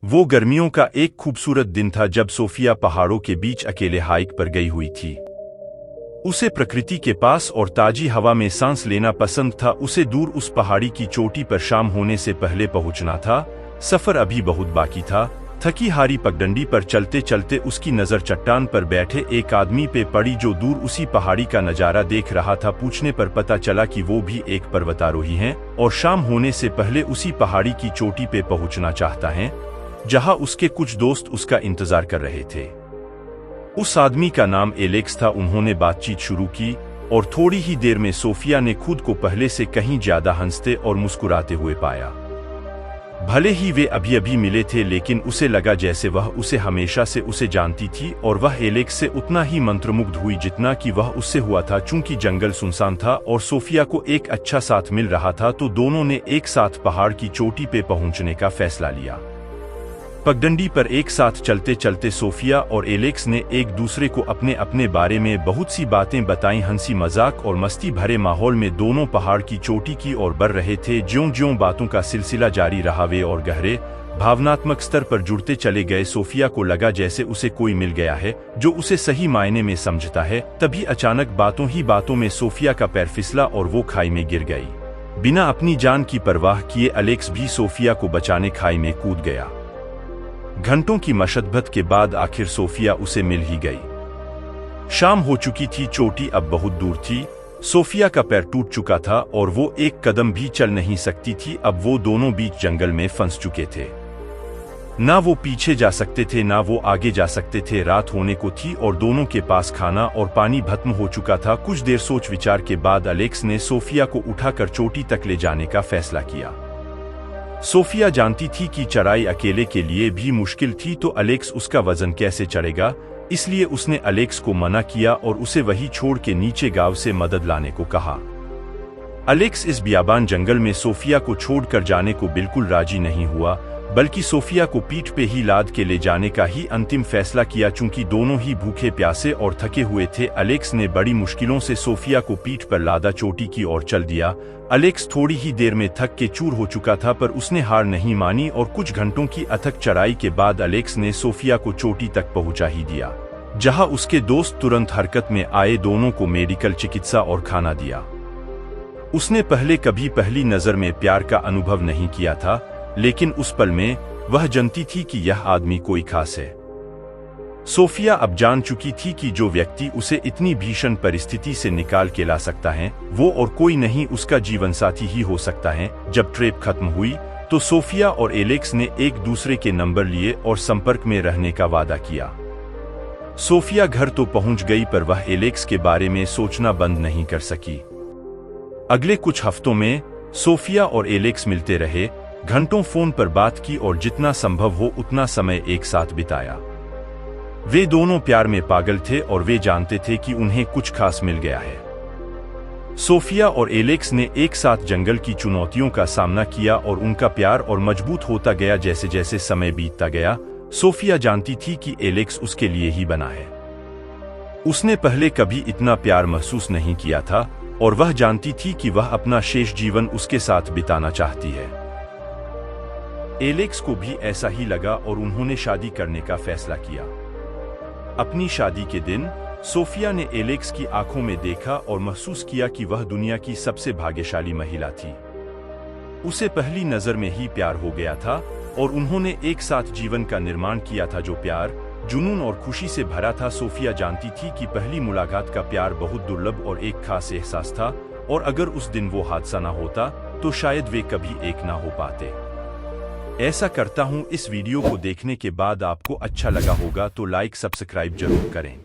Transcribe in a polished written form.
वो गर्मियों का एक खूबसूरत दिन था जब सोफिया पहाड़ों के बीच अकेले हाइक पर गई हुई थी। उसे प्रकृति के पास और ताजी हवा में सांस लेना पसंद था। उसे दूर उस पहाड़ी की चोटी पर शाम होने से पहले पहुंचना था। सफर अभी बहुत बाकी था। थकी हारी पगडंडी पर चलते चलते उसकी नजर चट्टान पर बैठे एक आदमी पे पड़ी जो दूर उसी पहाड़ी का नजारा देख रहा था। पूछने पर पता चला कि वो भी एक पर्वतारोही हैं और शाम होने से पहले उसी पहाड़ी की चोटी पे पहुंचना चाहता है जहां उसके कुछ दोस्त उसका इंतजार कर रहे थे। उस आदमी का नाम एलेक्स था। उन्होंने बातचीत शुरू की और थोड़ी ही देर में सोफिया ने खुद को पहले से कहीं ज्यादा हंसते और मुस्कुराते हुए पाया। भले ही वे अभी अभी मिले थे, लेकिन उसे लगा जैसे वह उसे हमेशा से उसे जानती थी और वह एलेक्स से उतना ही मंत्रमुग्ध हुई जितना कि वह उससे हुआ था। चूंकि जंगल सुनसान था और सोफिया को एक अच्छा साथ मिल रहा था, तो दोनों ने एक साथ पहाड़ की चोटी पे पहुंचने का फैसला लिया। पगडंडी पर एक साथ चलते चलते सोफिया और एलेक्स ने एक दूसरे को अपने अपने बारे में बहुत सी बातें बताईं। हंसी मजाक और मस्ती भरे माहौल में दोनों पहाड़ की चोटी की ओर बढ़ रहे थे। ज्यों-ज्यों बातों का सिलसिला जारी रहा, वे और गहरे भावनात्मक स्तर पर जुड़ते चले गए। सोफिया को लगा जैसे उसे कोई मिल गया है जो उसे सही मायने में समझता है। तभी अचानक बातों ही बातों में सोफिया का पैर फिसला और वो खाई में गिर गई। बिना अपनी जान की परवाह किए एलेक्स भी सोफिया को बचाने खाई में कूद गया। घंटों की मशक्कत के बाद आखिर सोफिया उसे मिल ही गई। शाम हो चुकी थी, चोटी अब बहुत दूर थी। सोफिया का पैर टूट चुका था और वो एक कदम भी चल नहीं सकती थी। अब वो दोनों बीच जंगल में फंस चुके थे। ना वो पीछे जा सकते थे, ना वो आगे जा सकते थे। रात होने को थी और दोनों के पास खाना और पानी खत्म हो चुका था। कुछ देर सोच विचार के बाद एलेक्स ने सोफिया को उठाकर चोटी तक ले जाने का फैसला किया। सोफिया जानती थी कि चढ़ाई अकेले के लिए भी मुश्किल थी, तो एलेक्स उसका वजन कैसे चढ़ेगा, इसलिए उसने एलेक्स को मना किया और उसे वही छोड़ के नीचे गांव से मदद लाने को कहा। एलेक्स इस बियाबान जंगल में सोफिया को छोड़कर जाने को बिल्कुल राजी नहीं हुआ, बल्कि सोफिया को पीठ पे ही लाद के ले जाने का ही अंतिम फैसला किया। चूंकि दोनों ही भूखे प्यासे और थके हुए थे, एलेक्स ने बड़ी मुश्किलों से सोफिया को पीठ पर लादा चोटी की ओर चल दिया। एलेक्स थोड़ी ही देर में थक के चूर हो चुका था, पर उसने हार नहीं मानी और कुछ घंटों की अथक चढ़ाई के बाद एलेक्स ने सोफिया को चोटी तक पहुंचा ही दिया, जहां उसके दोस्त तुरंत हरकत में आए। दोनों को मेडिकल चिकित्सा और खाना दिया। उसने पहले कभी पहली नजर में प्यार का अनुभव नहीं किया था, लेकिन उस पल में वह जानती थी कि यह आदमी कोई खास है। सोफिया अब जान चुकी थी कि जो व्यक्ति उसे इतनी भीषण परिस्थिति से निकाल के ला सकता है, वो और कोई नहीं उसका जीवनसाथी ही हो सकता है। जब ट्रिप खत्म हुई तो सोफिया और एलेक्स ने एक दूसरे के नंबर लिए और संपर्क में रहने का वादा किया। सोफिया घर तो पहुंच गई, पर वह एलेक्स के बारे में सोचना बंद नहीं कर सकी। अगले कुछ हफ्तों में सोफिया और एलेक्स मिलते रहे, घंटों फोन पर बात की और जितना संभव हो उतना समय एक साथ बिताया। वे दोनों प्यार में पागल थे और वे जानते थे कि उन्हें कुछ खास मिल गया है। सोफिया और एलेक्स ने एक साथ जंगल की चुनौतियों का सामना किया और उनका प्यार और मजबूत होता गया जैसे जैसे समय बीतता गया। सोफिया जानती थी कि एलेक्स उसके लिए ही बना है। उसने पहले कभी इतना प्यार महसूस नहीं किया था और वह जानती थी कि वह अपना शेष जीवन उसके साथ बिताना चाहती है। एलेक्स को भी ऐसा ही लगा और उन्होंने शादी करने का फैसला किया। अपनी शादी के दिन सोफिया ने एलेक्स की आंखों में देखा और महसूस किया कि वह दुनिया की सबसे भाग्यशाली महिला थी। उसे पहली नजर में ही प्यार हो गया था और उन्होंने एक साथ जीवन का निर्माण किया था, जो प्यार, जुनून और खुशी से भरा था। सोफिया जानती थी कि पहली मुलाकात का प्यार बहुत दुर्लभ और एक खास एहसास था, और अगर उस दिन वो हादसा ना होता तो शायद वे कभी एक ना हो पाते। ऐसा करता हूं, इस वीडियो को देखने के बाद आपको अच्छा लगा होगा तो लाइक सब्सक्राइब जरूर करें।